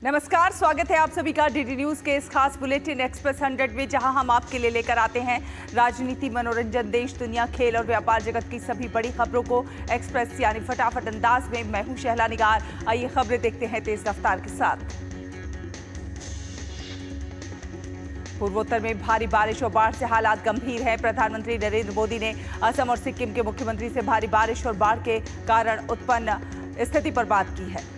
नमस्कार, स्वागत है आप सभी का डीडी न्यूज के इस खास बुलेटिन एक्सप्रेस 100 में, जहां हम आपके लिए लेकर आते हैं राजनीति, मनोरंजन, देश दुनिया, खेल और व्यापार जगत की सभी बड़ी खबरों को एक्सप्रेस यानी फटाफट अंदाज में। मैं हूं शहला निगार। आइए खबरें देखते हैं तेज रफ्तार के साथ। पूर्वोत्तर में भारी बारिश और बाढ़ से हालात गंभीर हैं। प्रधानमंत्री नरेंद्र मोदी ने असम और सिक्किम के मुख्यमंत्री से भारी बारिश और बाढ़ के कारण उत्पन्न स्थिति पर बात की है।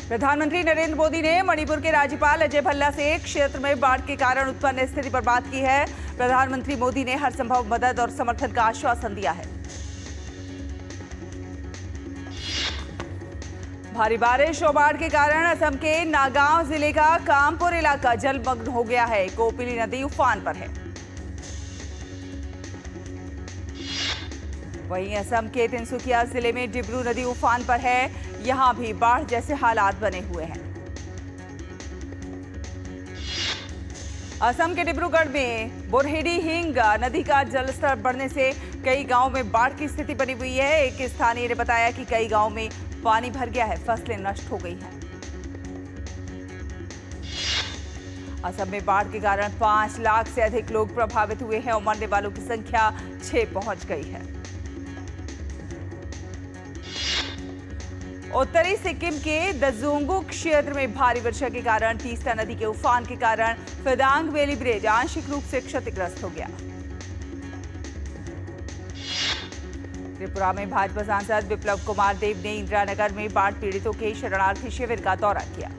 प्रधानमंत्री नरेंद्र मोदी ने मणिपुर के राज्यपाल अजय भल्ला से क्षेत्र में बाढ़ के कारण उत्पन्न स्थिति पर बात की है। प्रधानमंत्री मोदी ने हर संभव मदद और समर्थन का आश्वासन दिया है। भारी बारिश और बाढ़ के कारण असम के नागांव जिले का कामपुर इलाका जलमग्न हो गया है। कोपिली नदी उफान पर है। वहीं असम के तिनसुकिया जिले में डिब्रू नदी उफान पर है। यहां भी बाढ़ जैसे हालात बने हुए हैं। असम के डिब्रूगढ़ में बोरहेडी-हिंग नदी का जलस्तर बढ़ने से कई गांवों में बाढ़ की स्थिति बनी हुई है। एक स्थानीय ने बताया कि कई गांवों में पानी भर गया है, फसलें नष्ट हो गई हैं। असम में बाढ़ के कारण 5 लाख से अधिक लोग प्रभावित हुए हैं और मरने वालों की संख्या 6 पहुंच गई है। उत्तरी सिक्किम के दजोंगू क्षेत्र में भारी वर्षा के कारण तीस्ता नदी के उफान के कारण फेदांग वैली ब्रिज आंशिक रूप से क्षतिग्रस्त हो गया। त्रिपुरा में भाजपा सांसद विप्लव कुमार देव ने इंदिरानगर में बाढ़ पीड़ितों के शरणार्थी शिविर का दौरा किया।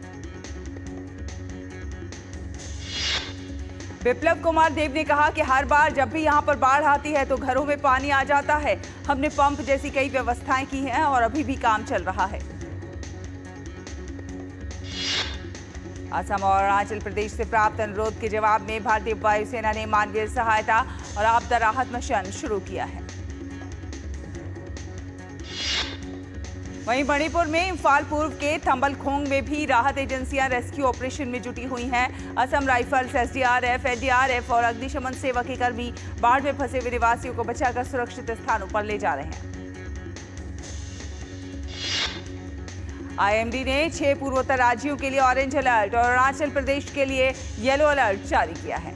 विप्लव कुमार देव ने कहा कि हर बार जब भी यहां पर बाढ़ आती है तो घरों में पानी आ जाता है। हमने पंप जैसी कई व्यवस्थाएं की हैं और अभी भी काम चल रहा है। असम और अरुणाचल प्रदेश से प्राप्त अनुरोध के जवाब में भारतीय वायुसेना ने मानवीय सहायता और आपदा राहत मिशन शुरू किया है। वहीं मणिपुर में इम्फाल पूर्व के थंबलखोंग में भी राहत एजेंसियां रेस्क्यू ऑपरेशन में जुटी हुई हैं। असम राइफल्स, एसडीआरएफ, एनडीआरएफ और अग्निशमन सेवा के कर्मी बाढ़ में फंसे हुए निवासियों को बचाकर सुरक्षित स्थानों पर ले जा रहे हैं। आईएमडी ने 6 पूर्वोत्तर राज्यों के लिए ऑरेंज अलर्ट और अरुणाचल प्रदेश के लिए येलो अलर्ट जारी किया है।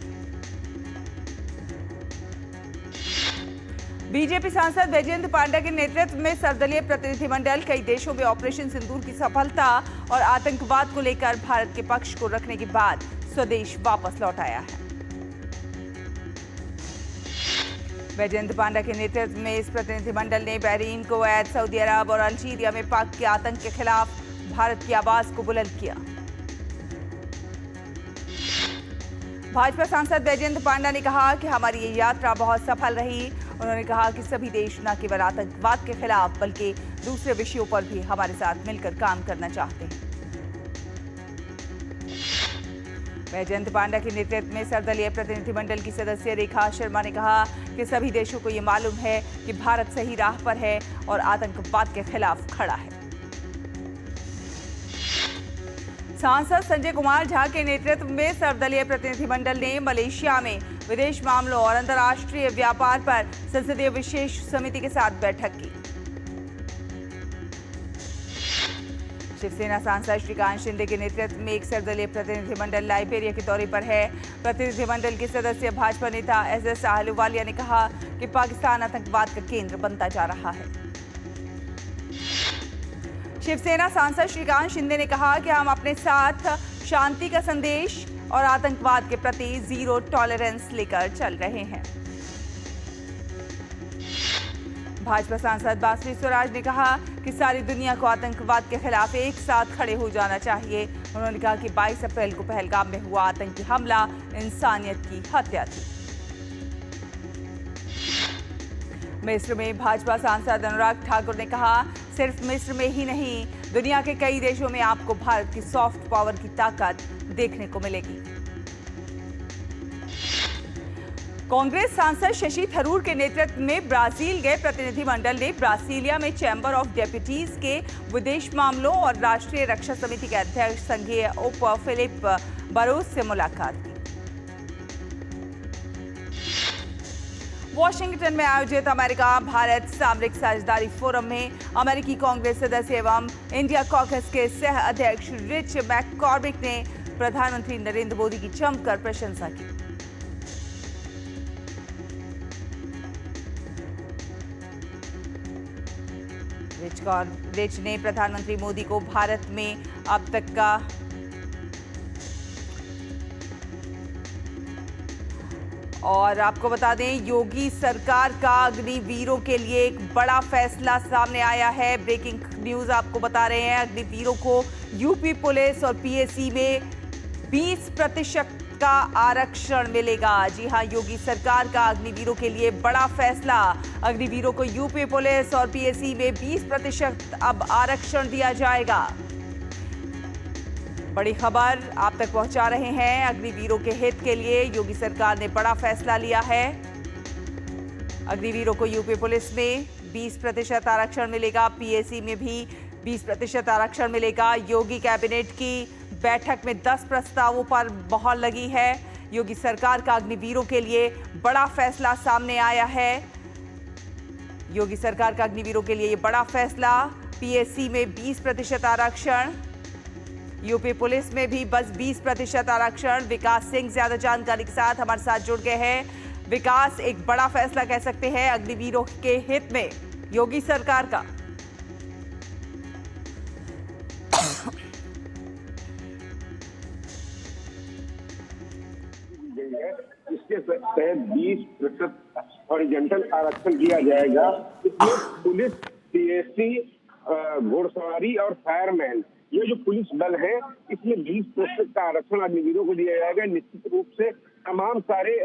बीजेपी सांसद बैजयंत पांडा के नेतृत्व में सर्वदलीय प्रतिनिधिमंडल कई देशों में ऑपरेशन सिंदूर की सफलता और आतंकवाद को लेकर भारत के पक्ष को रखने के बाद स्वदेश वापस लौट आया है। बैजयंत पांडा के नेतृत्व में इस प्रतिनिधिमंडल ने बहरीन, कुवैत, सऊदी अरब और अल्जीरिया में पाक के आतंक के खिलाफ भारत की आवाज को बुलंद किया। भाजपा सांसद बैजयंत पांडा ने कहा कि हमारी ये यात्रा बहुत सफल रही। उन्होंने कहा कि सभी देश न केवल आतंकवाद के खिलाफ बल्कि दूसरे विषयों पर भी हमारे साथ मिलकर काम करना चाहते हैं। बैजयंत पांडा के नेतृत्व में सर्वदलीय प्रतिनिधिमंडल की सदस्य रेखा शर्मा ने कहा कि सभी देशों को ये मालूम है कि भारत सही राह पर है और आतंकवाद के खिलाफ खड़ा है। सांसद संजय कुमार झा के नेतृत्व में सर्वदलीय प्रतिनिधिमंडल ने मलेशिया में विदेश मामलों और अंतर्राष्ट्रीय व्यापार पर संसदीय विशेष समिति के साथ बैठक की। शिवसेना सांसद श्रीकांत शिंदे के नेतृत्व में एक सर्वदलीय प्रतिनिधिमंडल लाइबेरिया के दौरे पर है। प्रतिनिधिमंडल के सदस्य भाजपा नेता एसएस आहलूवालिया ने कहा कि पाकिस्तान आतंकवाद का केंद्र बनता जा रहा है। शिवसेना सांसद श्रीकांत शिंदे ने कहा कि हम अपने साथ शांति का संदेश और आतंकवाद के प्रति जीरो टॉलरेंस लेकर चल रहे हैं। भाजपा सांसद बांसुरी स्वराज ने कहा कि सारी दुनिया को आतंकवाद के खिलाफ एक साथ खड़े हो जाना चाहिए। उन्होंने कहा कि 22 अप्रैल को पहलगाम में हुआ आतंकी हमला इंसानियत की हत्या थी। मिस्र में भाजपा सांसद अनुराग ठाकुर ने कहा, सिर्फ मिस्र में ही नहीं, दुनिया के कई देशों में आपको भारत की सॉफ्ट पावर की ताकत देखने को मिलेगी। कांग्रेस सांसद शशि थरूर के नेतृत्व में ब्राजील गए प्रतिनिधिमंडल ने ब्रासीलिया में चैंबर ऑफ डेप्यूटीज के विदेश मामलों और राष्ट्रीय रक्षा समिति के अध्यक्ष संघीय उप फिलिप बारोस से मुलाकात की। वॉशिंगटन में आयोजित अमेरिका भारत सामरिक साझेदारी फोरम में अमेरिकी कांग्रेस सदस्य एवं इंडिया कॉकस के सह अध्यक्ष रिच मैककॉर्मिक ने प्रधानमंत्री नरेंद्र मोदी की जमकर प्रशंसा की। रिच ने प्रधानमंत्री मोदी को भारत में अब तक का और आपको बता दें, योगी सरकार का अग्निवीरों के लिए एक बड़ा फैसला सामने आया है। ब्रेकिंग न्यूज आपको बता रहे हैं, अग्निवीरों को यूपी पुलिस और पीएसी में 20% का आरक्षण मिलेगा। जी हां, योगी सरकार का अग्निवीरों के लिए बड़ा फैसला। अग्निवीरों को यूपी पुलिस और पीएसी में 20% अब आरक्षण दिया जाएगा। बड़ी खबर आप तक पहुंचा रहे हैं। अग्निवीरों के हित के लिए योगी सरकार ने बड़ा फैसला लिया है। अग्निवीरों को यूपी पुलिस में 20% आरक्षण मिलेगा, पीएसी में भी 20% आरक्षण मिलेगा। योगी कैबिनेट की बैठक में 10 प्रस्तावों पर मोहर लगी है। योगी सरकार का अग्निवीरों के लिए बड़ा फैसला सामने आया है। योगी सरकार का अग्निवीरों के लिए ये बड़ा फैसला। पीएसी में 20% आरक्षण, यूपी पुलिस में भी बस 20% आरक्षण। विकास सिंह ज्यादा जानकारी के साथ हमारे साथ जुड़ गए हैं। विकास, एक बड़ा फैसला कह सकते हैं अग्निवीरों के हित में योगी सरकार का। इसके तहत 20% हॉरिजॉन्टल आरक्षण दिया जाएगा। इसमें पुलिस, पीएसी, घुड़सवारी और फायरमैन, ये जो पुलिस बल है, इसमें 20% का आरक्षण अग्निवीरों को दिया जाएगा। निश्चित रूप से तमाम सारे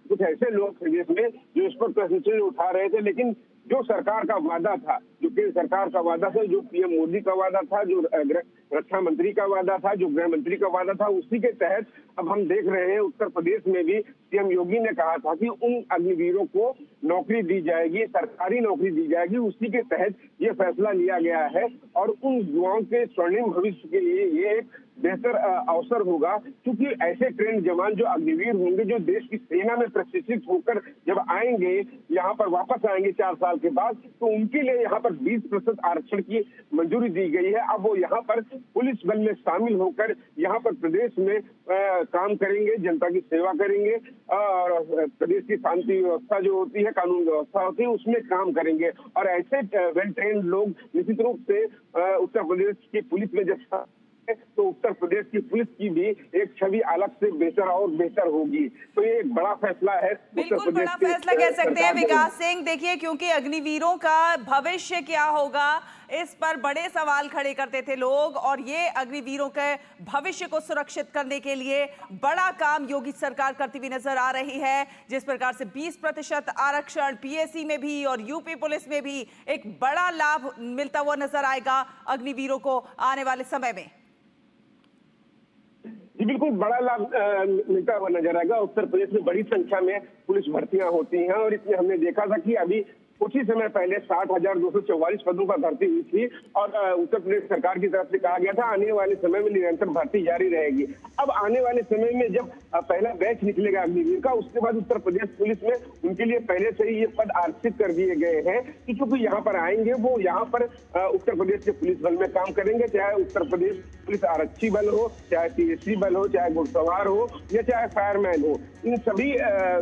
कुछ ऐसे लोग थे जिसमें जो इस पर प्रश्न उठा रहे थे, लेकिन जो सरकार का वादा था, जो केंद्र सरकार का वादा था, जो पीएम मोदी का वादा था, जो रक्षा मंत्री का वादा था, जो गृह मंत्री का वादा था, उसी के तहत अब हम देख रहे हैं उत्तर प्रदेश में भी सीएम योगी ने कहा था कि उन अग्निवीरों को नौकरी दी जाएगी, सरकारी नौकरी दी जाएगी। उसी के तहत ये फैसला लिया गया है और उन युवाओं के स्वर्णिम भविष्य के लिए ये एक बेहतर अवसर होगा, क्योंकि ऐसे ट्रेंड जवान जो अग्निवीर होंगे, जो देश की सेना में प्रशिक्षित होकर जब आएंगे, यहाँ पर वापस आएंगे 4 साल के बाद, तो उनके लिए यहाँ पर 20% आरक्षण की मंजूरी दी गई है। अब वो यहाँ पर पुलिस बल में शामिल होकर यहाँ पर प्रदेश में काम करेंगे, जनता की सेवा करेंगे और प्रदेश की शांति व्यवस्था जो होती है, कानून व्यवस्था होती है, उसमें काम करेंगे। और ऐसे वेल ट्रेंड लोग निश्चित रूप से उत्तर प्रदेश की पुलिस में जब तो उत्तर प्रदेश की पुलिस की भी एक छवि अलग से बेहतर और बेहतर होगी। तो ये एक बड़ा फैसला है। बिल्कुल बड़ा फैसला कह सकते हैं विकास सिंह। देखिए, क्योंकि अग्निवीरों का भविष्य क्या होगा, इस पर बड़े सवाल खड़े करते थे लोग, और ये अग्निवीरों के भविष्य को सुरक्षित करने के लिए बड़ा काम योगी सरकार करती हुई नजर आ रही है। जिस प्रकार से 20% आरक्षण पीएसी में भी और यूपी पुलिस में भी एक बड़ा लाभ मिलता हुआ नजर आएगा अग्निवीरों को आने वाले समय में। जी बिल्कुल, बड़ा लाभ मिलता हुआ नजर आएगा। उत्तर प्रदेश में बड़ी संख्या में पुलिस भर्तियां होती हैं और इसमें हमने देखा था कि अभी कुछ ही समय पहले 60,244 पदों पर भर्ती हुई थी और उत्तर प्रदेश सरकार की तरफ से कहा गया था आने वाले समय में निरंतर भर्ती जारी रहेगी। अब आने वाले समय में जब पहला बैच निकलेगा अग्निवीर का, उसके बाद उत्तर प्रदेश पुलिस में उनके लिए पहले से ही ये पद आरक्षित कर दिए गए हैं कि क्योंकि यहाँ पर आएंगे, वो यहाँ पर उत्तर प्रदेश के पुलिस बल में काम करेंगे, चाहे उत्तर प्रदेश पुलिस आरक्षी बल हो, चाहे पीएसी बल हो, चाहे घुड़सवार हो या चाहे फायरमैन हो। इन सभी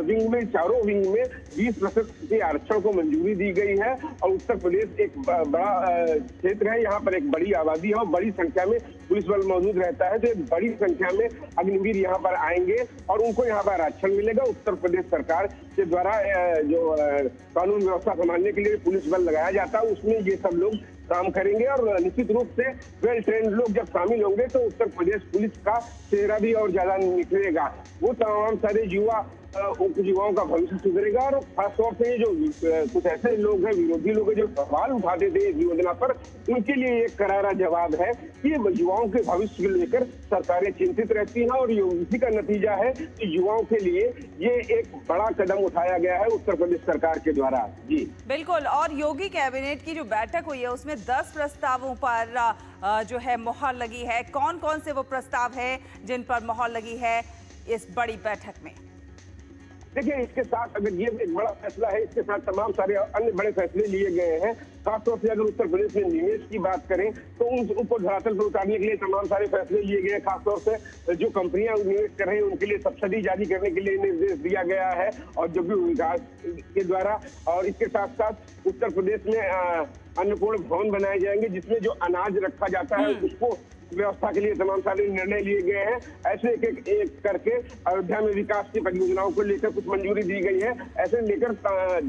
विंग में, चारों विंग में 20% के आरक्षण को मंजूरी दी गई है। और उत्तर प्रदेश एक बड़ा क्षेत्र है, यहाँ पर एक बड़ी आबादी है और बड़ी संख्या में पुलिस बल मौजूद रहता है, तो एक बड़ी संख्या में अग्निवीर यहाँ पर आएंगे और उनको यहाँ पर आरक्षण मिलेगा। उत्तर प्रदेश सरकार के द्वारा जो कानून व्यवस्था संभालने के लिए पुलिस बल लगाया जाता है, उसमें ये सब लोग काम करेंगे और निश्चित रूप से वेल ट्रेंड लोग जब शामिल होंगे तो उत्तर प्रदेश पुलिस का चेहरा भी और ज्यादा निखरेगा। वो तमाम सारे युवाओं का भविष्य सुधरेगा और खासतौर से जो कुछ ऐसे लोग हैं, विरोधी लोग हैं, जो सवाल उठाते थे इस योजना पर, उनके लिए एक करारा जवाब है कि युवाओं के भविष्य को लेकर सरकारें चिंतित रहती हैं और इसी का नतीजा है कि युवाओं के लिए ये एक बड़ा कदम उठाया गया है उत्तर प्रदेश सरकार के द्वारा। जी बिल्कुल, और योगी कैबिनेट की जो बैठक हुई है उसमें 10 प्रस्तावों पर जो है मोहर लगी है। कौन कौन से वो प्रस्ताव है जिन पर मोहर लगी है इस बड़ी बैठक में? देखिए, इसके साथ अगर ये एक बड़ा फैसला है, इसके साथ तमाम सारे अन्य बड़े फैसले लिए गए हैं। खासतौर से अगर उत्तर प्रदेश में निवेश की बात करें तो उनको धरातल पर उतारने के लिए तमाम सारे फैसले लिए गए हैं। खासतौर से जो कंपनियां निवेश कर रही हैं उनके लिए सब्सिडी जारी करने के लिए निर्देश दिया गया है और जो भी विकास के द्वारा। और इसके साथ साथ उत्तर प्रदेश में अन्नपूर्ण भवन बनाए जाएंगे, जिसमें जो अनाज रखा जाता है उसको व्यवस्था के लिए तमाम सारे निर्णय लिए गए हैं। ऐसे एक करके अयोध्या में विकास की परियोजनाओं को लेकर कुछ मंजूरी दी गई है। ऐसे लेकर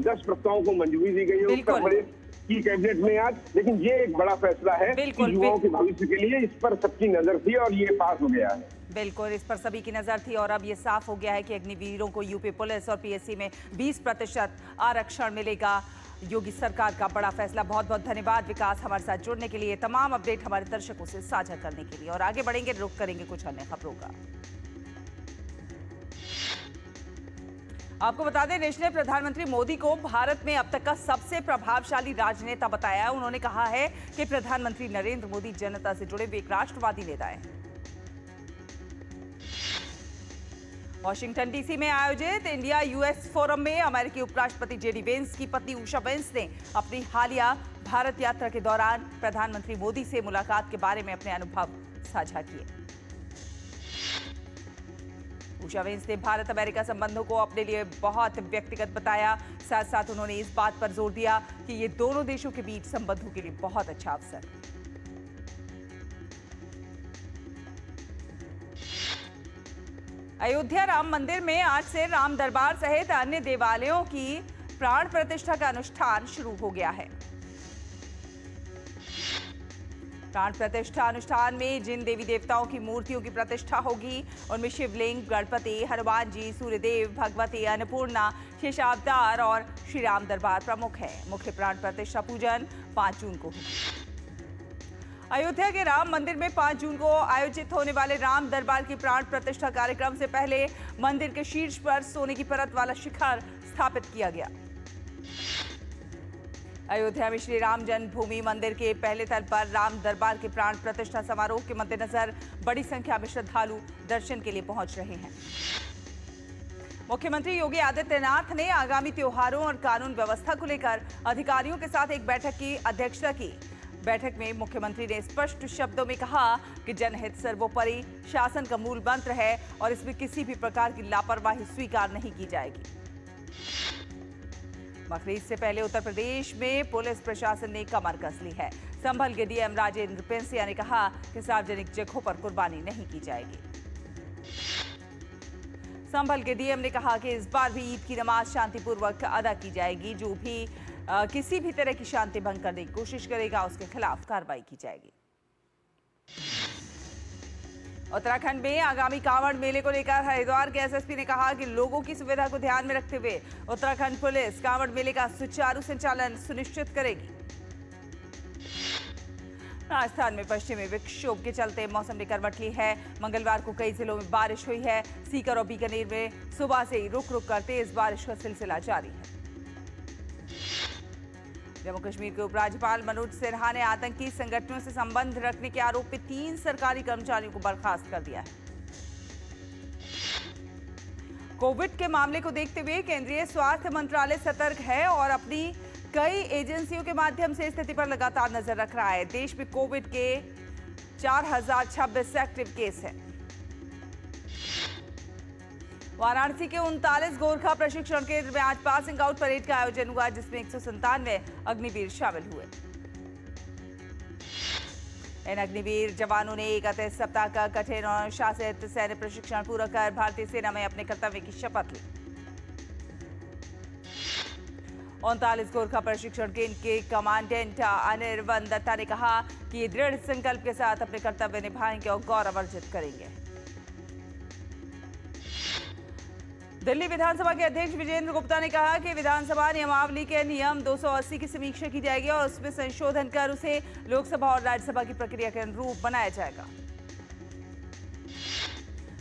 10 प्रस्तावों को मंजूरी दी गई है उत्तर प्रदेश की कैबिनेट में आज। लेकिन ये एक बड़ा फैसला है कि युवाओं के भविष्य के लिए इस पर सबकी नजर थी और ये पास हो गया है। बिल्कुल, इस पर सभी की नजर थी और अब ये साफ हो गया है कि अग्निवीरों को यूपी पुलिस और पीएससी में 20% आरक्षण मिलेगा। योगी सरकार का बड़ा फैसला। बहुत बहुत धन्यवाद विकास, हमारे साथ जुड़ने के लिए, तमाम अपडेट हमारे दर्शकों से साझा करने के लिए। और आगे बढ़ेंगे, रुख करेंगे कुछ अन्य खबरों का। आपको बता दें, देश ने प्रधानमंत्री मोदी को भारत में अब तक का सबसे प्रभावशाली राजनेता बताया। उन्होंने कहा है कि प्रधानमंत्री नरेंद्र मोदी जनता से जुड़े हुए एक राष्ट्रवादी नेता हैं। वॉशिंगटन डीसी में आयोजित इंडिया यूएस फोरम में अमेरिकी उपराष्ट्रपति जेडी वेंस की पत्नी उषा वेंस ने अपनी हालिया भारत यात्रा के दौरान प्रधानमंत्री मोदी से मुलाकात के बारे में अपने अनुभव साझा किए। उषा वेंस ने भारत अमेरिका संबंधों को अपने लिए बहुत व्यक्तिगत बताया। साथ साथ उन्होंने इस बात पर जोर दिया कि ये दोनों देशों के बीच संबंधों के लिए बहुत अच्छा अवसर है। अयोध्या राम मंदिर में आज से राम दरबार सहित अन्य देवालयों की प्राण प्रतिष्ठा का अनुष्ठान शुरू हो गया है। प्राण प्रतिष्ठा अनुष्ठान में जिन देवी देवताओं की मूर्तियों की प्रतिष्ठा होगी उनमें शिवलिंग, गणपति, हनुमान जी, सूर्यदेव, भगवती अन्नपूर्णा, शेषावतार और श्री राम दरबार प्रमुख है। मुख्य प्राण प्रतिष्ठा पूजन 5 जून को होगी। अयोध्या के राम मंदिर में 5 जून को आयोजित होने वाले राम दरबार की प्राण प्रतिष्ठा कार्यक्रम से पहले मंदिर के शीर्ष पर सोने की परत वाला शिखर स्थापित किया गया। अयोध्या में श्री राम जन्मभूमि मंदिर के पहले तल पर राम दरबार के प्राण प्रतिष्ठा समारोह के मद्देनजर बड़ी संख्या में श्रद्धालु दर्शन के लिए पहुंच रहे हैं। मुख्यमंत्री योगी आदित्यनाथ ने आगामी त्योहारों और कानून व्यवस्था को लेकर अधिकारियों के साथ एक बैठक की अध्यक्षता की। बैठक में मुख्यमंत्री ने स्पष्ट शब्दों में कहा कि जनहित सर्वोपरि शासन का मूल मंत्र है और इसमें किसी भी प्रकार की लापरवाही स्वीकार नहीं की जाएगी। बकरीद से पहले उत्तर प्रदेश में पुलिस प्रशासन ने कमर कस ली है। संभल के डीएम राजेंद्र पेंसिया ने कहा कि सार्वजनिक जगहों पर कुर्बानी नहीं की जाएगी। संभल के डीएम ने कहा कि इस बार भी ईद की नमाज शांतिपूर्वक अदा की जाएगी। जो भी किसी भी तरह की शांति भंग करने की कोशिश करेगा उसके खिलाफ कार्रवाई की जाएगी। उत्तराखंड में आगामी कांवड़ मेले को लेकर हरिद्वार के एसएसपी ने कहा कि लोगों की सुविधा को ध्यान में रखते हुए उत्तराखंड पुलिस कांवड़ मेले का सुचारू संचालन सुनिश्चित करेगी। राजस्थान में पश्चिमी विक्षोभ के चलते मौसम ने करवट ली है। मंगलवार को कई जिलों में बारिश हुई है। सीकर और बीकानेर में सुबह से ही रुक रुक कर तेज बारिश का सिलसिला जारी है। जम्मू कश्मीर के उपराज्यपाल मनोज सिन्हा ने आतंकी संगठनों से संबंध रखने के आरोप में 3 सरकारी कर्मचारियों को बर्खास्त कर दिया है। कोविड के मामले को देखते हुए केंद्रीय स्वास्थ्य मंत्रालय सतर्क है और अपनी कई एजेंसियों के माध्यम से स्थिति पर लगातार नजर रख रहा है। देश में कोविड के 4026 एक्टिव केस हैं। वाराणसी के 39 गोरखा प्रशिक्षण केंद्र में आज पासिंग आउट परेड का आयोजन हुआ, जिसमें 197 अग्निवीर शामिल हुए। इन अग्निवीर जवानों ने 31 सप्ताह का कठिन और अनुशासित सैन्य प्रशिक्षण पूरा कर भारतीय सेना में अपने कर्तव्य की शपथ ली। 39 गोरखा प्रशिक्षण केंद्र के कमांडेंट अनिर्वन दत्ता ने कहा कि ये दृढ़ संकल्प के साथ अपने कर्तव्य निभाएंगे और गौरव अर्जित करेंगे। दिल्ली विधानसभा के अध्यक्ष विजेंद्र गुप्ता ने कहा कि विधानसभा नियमावली के नियम 280 की समीक्षा की जाएगी और उसमें संशोधन कर उसे लोकसभा और राज्यसभा की प्रक्रिया के अनुरूप बनाया जाएगा।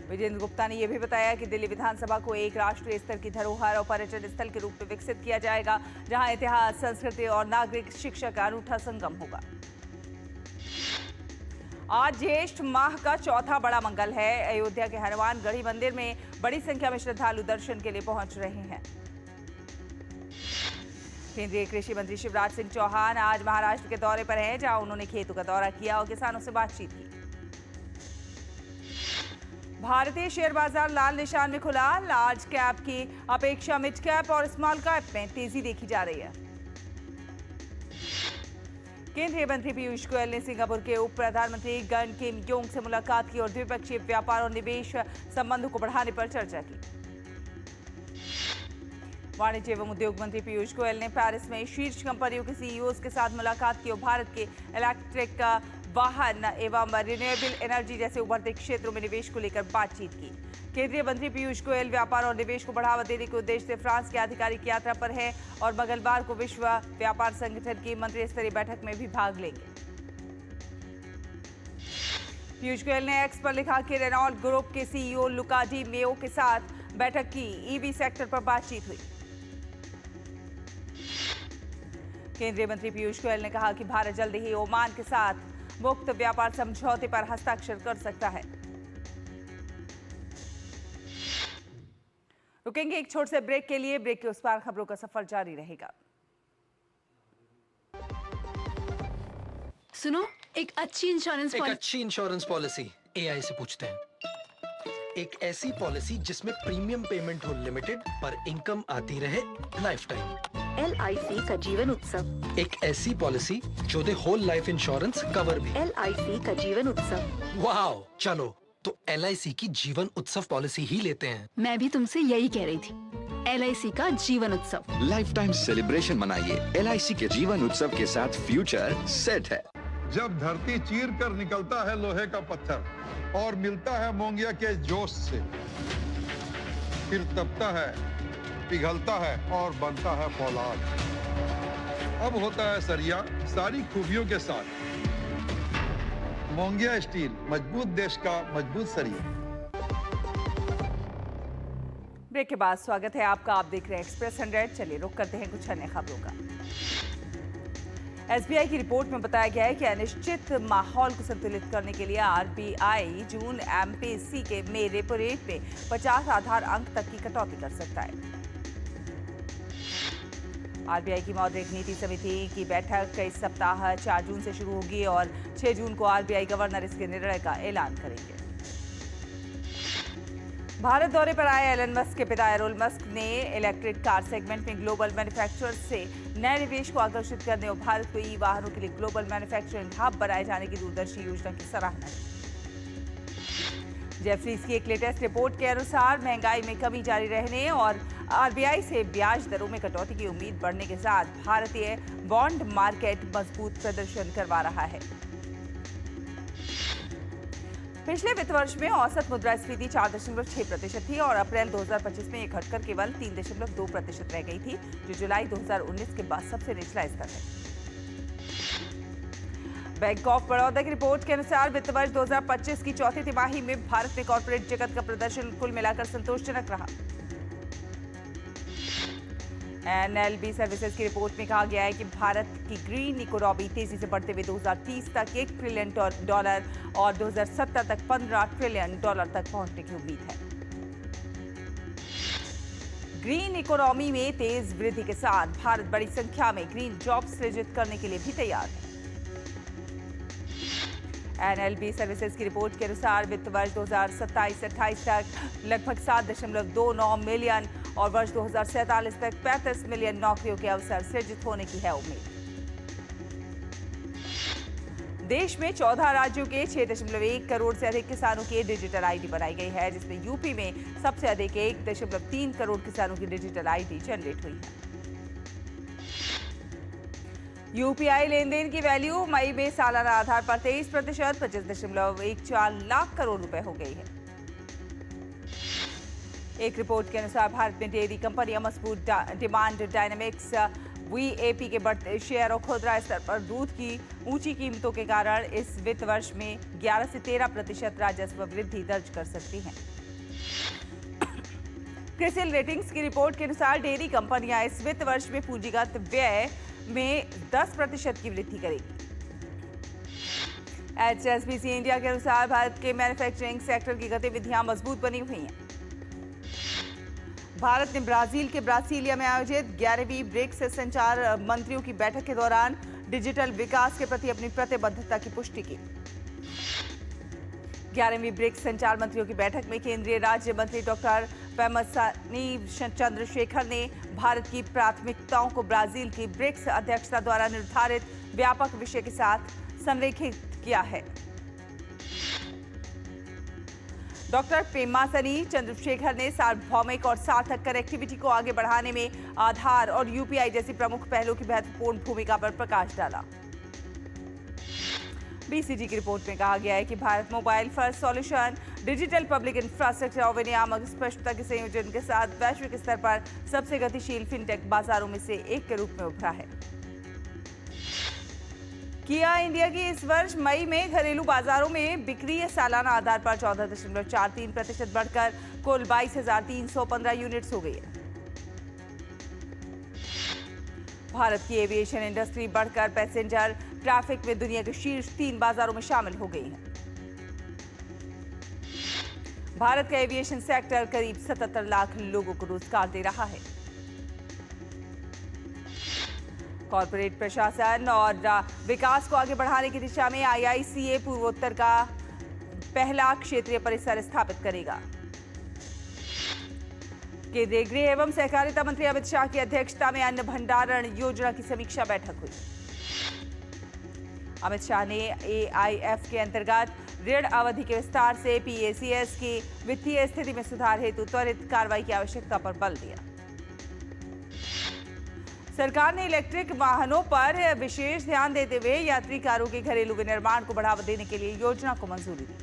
विजेंद्र गुप्ता ने यह भी बताया कि दिल्ली विधानसभा को एक राष्ट्रीय स्तर की धरोहर और पर्यटन स्थल के रूप में विकसित किया जाएगा, जहां इतिहास, संस्कृति और नागरिक शिक्षा का अनूठा संगम होगा। आज ज्येष्ठ माह का चौथा बड़ा मंगल है। अयोध्या के हनुमानगढ़ी मंदिर में बड़ी संख्या में श्रद्धालु दर्शन के लिए पहुंच रहे हैं। केंद्रीय कृषि मंत्री शिवराज सिंह चौहान आज महाराष्ट्र के दौरे पर हैं, जहां उन्होंने खेतों का दौरा किया और किसानों से बातचीत की। भारतीय शेयर बाजार लाल निशान में खुला। लार्ज कैप की अपेक्षा मिड कैप और स्मॉल कैप में तेजी देखी जा रही है। केंद्रीय मंत्री पीयूष गोयल ने सिंगापुर के उप प्रधानमंत्री गन किम योंग से मुलाकात की और द्विपक्षीय व्यापार और निवेश संबंधों को बढ़ाने पर चर्चा की। वाणिज्य एवं उद्योग मंत्री पीयूष गोयल ने पेरिस में शीर्ष कंपनियों के सीईओज के साथ मुलाकात की और भारत के इलेक्ट्रिक वाहन एवं रिन्यूएबल एनर्जी जैसे उभरते क्षेत्रों में निवेश को लेकर बातचीत की। केंद्रीय मंत्री पीयूष गोयल व्यापार और निवेश को बढ़ावा देने के उद्देश्य से फ्रांस की आधिकारिक यात्रा पर है और मंगलवार को विश्व व्यापार संगठन की मंत्री स्तरीय बैठक में भी भाग लेंगे। पीयूष गोयल ने एक्स पर लिखा कि रेनॉल्ट ग्रुप के सीईओ लुका डी मेयो के साथ बैठक की। ईवी सेक्टर पर बातचीत हुई। केंद्रीय मंत्री पीयूष गोयल ने कहा कि भारत जल्द ही ओमान के साथ मुक्त व्यापार समझौते पर हस्ताक्षर कर सकता है। रुकेंगे एक छोटे से ब्रेक के लिए। ब्रेक के उस पार खबरों का सफर जारी रहेगा। सुनो, एक अच्छी इंश्योरेंस पॉलिसी एआई से पूछते हैं। एक ऐसी पॉलिसी जिसमें प्रीमियम पेमेंट हो लिमिटेड पर इनकम आती रहे लाइफ टाइम। LIC का जीवन उत्सव। एक ऐसी पॉलिसी जो दे होल लाइफ इंश्योरेंस कवर भी। LIC का जीवन उत्सव। वाओ, चलो तो LIC की जीवन उत्सव पॉलिसी ही लेते हैं। मैं भी तुमसे यही कह रही थी। LIC का जीवन उत्सव। लाइफ टाइम सेलिब्रेशन मनाइए LIC के जीवन उत्सव के साथ। फ्यूचर सेट है। जब धरती चीर कर निकलता है लोहे का पत्थर और मिलता है मोंगिया के जोश से, फिर तपता है, पिघलता है और बनता है फौलाद। अब होता है सरिया सारी खूबियों के साथ। मोंगिया स्टील, मजबूत देश का मजबूत सरिया। ब्रेक के बाद स्वागत है आपका। आप देख रहे हैं एक्सप्रेस 100। चलिए रुक करते हैं कुछ अन्य खबरों का। SBI की रिपोर्ट में बताया गया है कि अनिश्चित माहौल को संतुलित करने के लिए RBI जून MPC में रेपो रेट में 50 आधार अंक तक की कटौती कर सकता है। RBI की मौद्रिक नीति समिति की बैठक इस सप्ताह 4 जून से शुरू होगी और 6 जून को RBI गवर्नर इसके निर्णय का ऐलान करेंगे। भारत दौरे पर आए एलन मस्क के पिता एरोल मस्क ने इलेक्ट्रिक कार सेगमेंट में ग्लोबल मैन्युफैक्चरर्स से नए निवेश को आकर्षित करने और भारत को ई वाहनों के लिए ग्लोबल मैन्युफैक्चरिंग हब बनाए जाने की दूरदर्शी योजना की सराहना की। जेफरीज की एक लेटेस्ट रिपोर्ट के अनुसार महंगाई में कमी जारी रहने और RBI से ब्याज दरों में कटौती की उम्मीद बढ़ने के साथ भारतीय बॉन्ड मार्केट मजबूत प्रदर्शन करवा रहा है। पिछले वित्त वर्ष में औसत मुद्रास्फीति 4.6% थी और अप्रैल 2025 में ये घटकर केवल 3.2% रह गई थी, जो जुलाई 2019 के बाद सबसे निचला स्तर है। बैंक ऑफ बड़ौदा की रिपोर्ट के अनुसार वित्त वर्ष 2025 की चौथी तिमाही में भारत में कॉर्पोरेट जगत का प्रदर्शन कुल मिलाकर संतोषजनक रहा। NLB सर्विसेज की रिपोर्ट में कहा गया है कि भारत की ग्रीन इकोनॉमी तेजी से बढ़ते हुए 2030 तक $1 ट्रिलियन और 2070 तक $15 ट्रिलियन तक पहुंचने की उम्मीद है। ग्रीन इकोनॉमी में तेज वृद्धि के साथ भारत बड़ी संख्या में ग्रीन जॉब सृजित करने के लिए भी तैयार है। NLB सर्विसेज की रिपोर्ट के अनुसार वित्त वर्ष 2027-28 तक लगभग 7.29 मिलियन और वर्ष 2047 तक 35 मिलियन नौकरियों के अवसर सृजित होने की है उम्मीद। देश में 14 राज्यों के 6.1 करोड़ से अधिक किसानों की डिजिटल आईडी बनाई गई है, जिसमें यूपी में सबसे अधिक 1.3 करोड़ किसानों की डिजिटल आईडी जनरेट हुई है। यूपीआई लेन देन की वैल्यू मई में सालाना आधार पर 23% 25.14 लाख करोड़ रुपए हो गई है। एक रिपोर्ट के अनुसार भारत में डेयरी कंपनियां मजबूत डिमांड डायनामिक्स VAP के बढ़ते शेयर और खुदरा स्तर पर दूध की ऊंची कीमतों के कारण इस वित्त वर्ष में 11 से 13% राजस्व वृद्धि दर्ज कर सकती हैं। क्रिसिल रेटिंग्स की रिपोर्ट के अनुसार डेयरी कंपनियां इस वित्त वर्ष में पूंजीगत व्यय में 10% की वृद्धि करेगी। HSBC इंडिया के अनुसार भारत के मैन्युफैक्चरिंग सेक्टर की गतिविधियां मजबूत बनी हुई हैं। भारत ने ब्राजील के ब्रासिलिया में आयोजित 11वीं ब्रिक्स संचार मंत्रियों की बैठक के दौरान डिजिटल विकास के प्रति अपनी प्रतिबद्धता की पुष्टि की। 11वीं ब्रिक्स संचार मंत्रियों की बैठक में केंद्रीय राज्य मंत्री डॉक्टर पेमसानी चंद्रशेखर ने भारत की प्राथमिकताओं को ब्राजील की ब्रिक्स अध्यक्षता द्वारा निर्धारित व्यापक विषय के साथ संरेखित किया है। डॉक्टर पेमासनी चंद्रशेखर ने सार्वभौमिक और सार्थक कनेक्टिविटी को आगे बढ़ाने में आधार और यूपीआई जैसी प्रमुख पहलों की महत्वपूर्ण भूमिका पर प्रकाश डाला। बीसीजी की रिपोर्ट में कहा गया है कि Bharat mobile first solution digital public infrastructure और विनियामक स्पष्टता के संयोजन के साथ वैश्विक स्तर पर सबसे गतिशील फिनटेक बाजारों में से एक के रूप में उभरा है। किया इंडिया की इस वर्ष मई में घरेलू बाजारों में बिक्री सालाना आधार पर 14.43% बढ़कर कुल 22,315 यूनिट्स हो गई है। भारत की एविएशन इंडस्ट्री बढ़कर पैसेंजर ट्रैफिक में दुनिया के शीर्ष 3 बाजारों में शामिल हो गई है। भारत का एविएशन सेक्टर करीब 77 लाख लोगों को रोजगार दे रहा है। कॉर्पोरेट प्रशासन और विकास को आगे बढ़ाने की दिशा में IICA पूर्वोत्तर का पहला क्षेत्रीय परिसर स्थापित करेगा। केंद्रीय गृह एवं सहकारिता मंत्री अमित शाह की अध्यक्षता में अन्न भंडारण योजना की समीक्षा बैठक हुई। अमित शाह ने AIF के अंतर्गत ऋण अवधि के विस्तार से PACS की वित्तीय स्थिति में सुधार हेतु त्वरित कार्रवाई की आवश्यकता पर बल दिया। सरकार ने इलेक्ट्रिक वाहनों पर विशेष ध्यान देते हुए यात्री कारों के घरेलू विनिर्माण को बढ़ावा देने के लिए योजना को मंजूरी दी।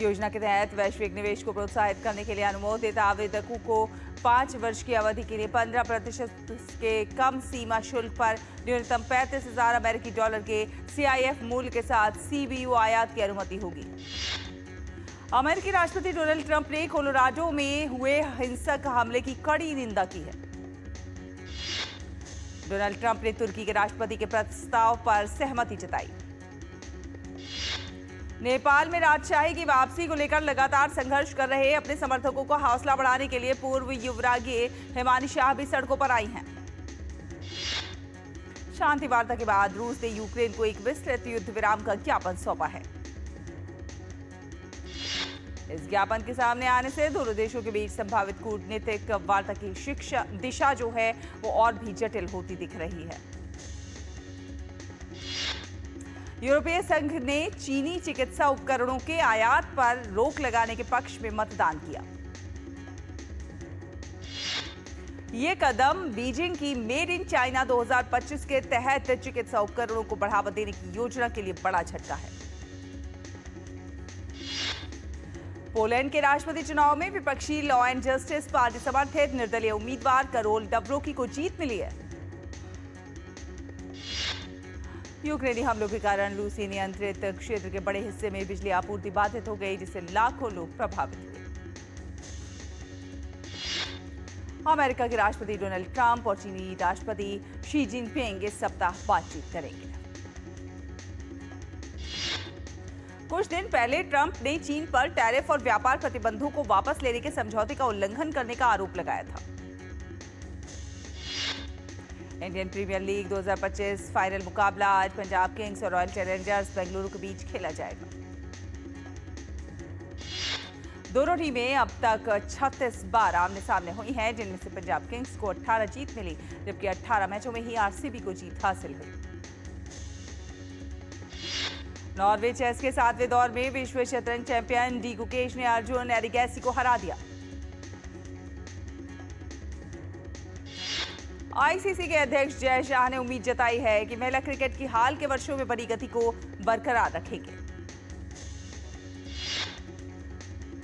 योजना के तहत वैश्विक निवेश को प्रोत्साहित करने के लिए अनुमोदित आवेदकों को 5 वर्ष की अवधि के लिए 15% के कम सीमा शुल्क पर न्यूनतम 35,000 अमेरिकी डॉलर के CIF मूल्य के साथ CBU आयात की अनुमति होगी। अमेरिकी राष्ट्रपति डोनाल्ड ट्रंप ने कोलोराडो में हुए हिंसक हमले की कड़ी निंदा की है। डोनाल्ड ट्रंप ने तुर्की के राष्ट्रपति के प्रस्ताव पर सहमति जताई। नेपाल में राजशाही की वापसी को लेकर लगातार संघर्ष कर रहे अपने समर्थकों को हौसला बढ़ाने के लिए पूर्व युवरागी हिमानी शाह भी सड़कों पर आई हैं। शांति वार्ता के बाद रूस ने यूक्रेन को एक विस्तृत युद्ध विराम का ज्ञापन सौंपा है। इस ज्ञापन के सामने आने से दोनों देशों के बीच संभावित कूटनीतिक वार्ता की दिशा जो है वो और भी जटिल होती दिख रही है। यूरोपीय संघ ने चीनी चिकित्सा उपकरणों के आयात पर रोक लगाने के पक्ष में मतदान किया। ये कदम बीजिंग की मेड इन चाइना 2025 के तहत चिकित्सा उपकरणों को बढ़ावा देने की योजना के लिए बड़ा झटका है। पोलैंड के राष्ट्रपति चुनाव में विपक्षी लॉ एंड जस्टिस पार्टी समर्थित निर्दलीय उम्मीदवार करोल डब्रोकी को जीत मिली है। यूक्रेनी हमलों के कारण रूसी नियंत्रित क्षेत्र के बड़े हिस्से में बिजली आपूर्ति बाधित हो गई, जिससे लाखों लोग प्रभावित हुए। अमेरिका के राष्ट्रपति डोनाल्ड ट्रंप और चीनी राष्ट्रपति शी जिनपिंग इस सप्ताह बातचीत करेंगे। कुछ दिन पहले ट्रंप ने चीन पर टैरिफ और व्यापार प्रतिबंधों को वापस लेने के समझौते का उल्लंघन करने का आरोप लगाया था। इंडियन प्रीमियर लीग 2025 फाइनल मुकाबला आज पंजाब किंग्स और रॉयल चैलेंजर्स बेंगलुरु के बीच खेला जाएगा। दोनों टीमें अब तक 36 बार आमने सामने हुई हैं, जिनमें से पंजाब किंग्स को 18 जीत मिली, जबकि 18 मैचों में ही RCB को जीत हासिल हुई। नॉर्वे चेस के 7वें दौर में विश्व शतरंज चैंपियन डी गुकेश ने अर्जुन एरिगैसी को हरा दिया। ICC के अध्यक्ष जय शाह ने उम्मीद जताई है कि महिला क्रिकेट की हाल के वर्षों में बनी गति को बरकरार रखेंगे।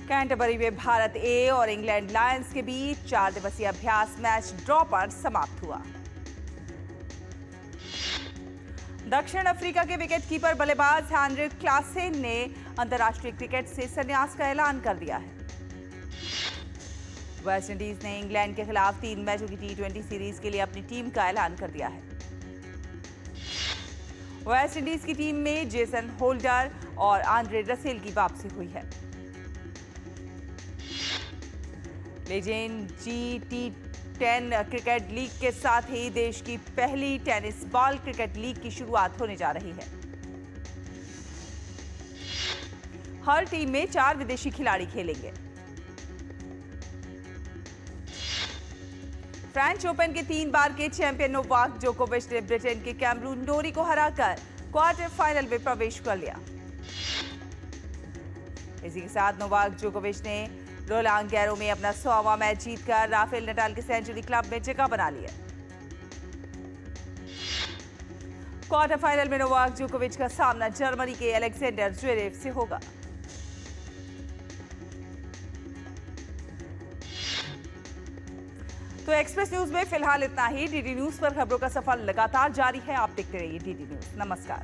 कैंटरबरी में भारत A और इंग्लैंड लायंस के बीच 4 दिवसीय अभ्यास मैच ड्रॉ पर समाप्त हुआ। दक्षिण अफ्रीका के विकेटकीपर बल्लेबाज हेनरिक क्लासेन ने अंतर्राष्ट्रीय क्रिकेट से संन्यास का ऐलान कर दिया है। वेस्ट इंडीज ने इंग्लैंड के खिलाफ 3 मैचों की T20 सीरीज के लिए अपनी टीम का ऐलान कर दिया है। वेस्ट इंडीज की टीम में जेसन होल्डर और आंद्रे रसेल की वापसी हुई है। लेजेंड GT10 क्रिकेट लीग के साथ ही देश की पहली टेनिस बॉल क्रिकेट लीग की शुरुआत होने जा रही है। हर टीम में 4 विदेशी खिलाड़ी खेलेंगे। फ्रेंच ओपन के 3 बार के चैंपियन नोवाक जोकोविच ने ब्रिटेन के कैमरून नोरी को हराकर क्वार्टर फाइनल में प्रवेश कर लिया। इसी के साथ नोवाक जोकोविच ने रोलांग गैरो में अपना 100वां मैच जीतकर राफेल नडाल के सेंचुरी क्लब में जगह बना ली है। क्वार्टर फाइनल में नोवाक जोकोविच का सामना जर्मनी के अलेक्जेंडर ज्वेरेव से होगा। तो एक्सप्रेस न्यूज में फिलहाल इतना ही। डीडी न्यूज पर खबरों का सफर लगातार जारी है। आप देखते रहिए डीडी न्यूज। नमस्कार।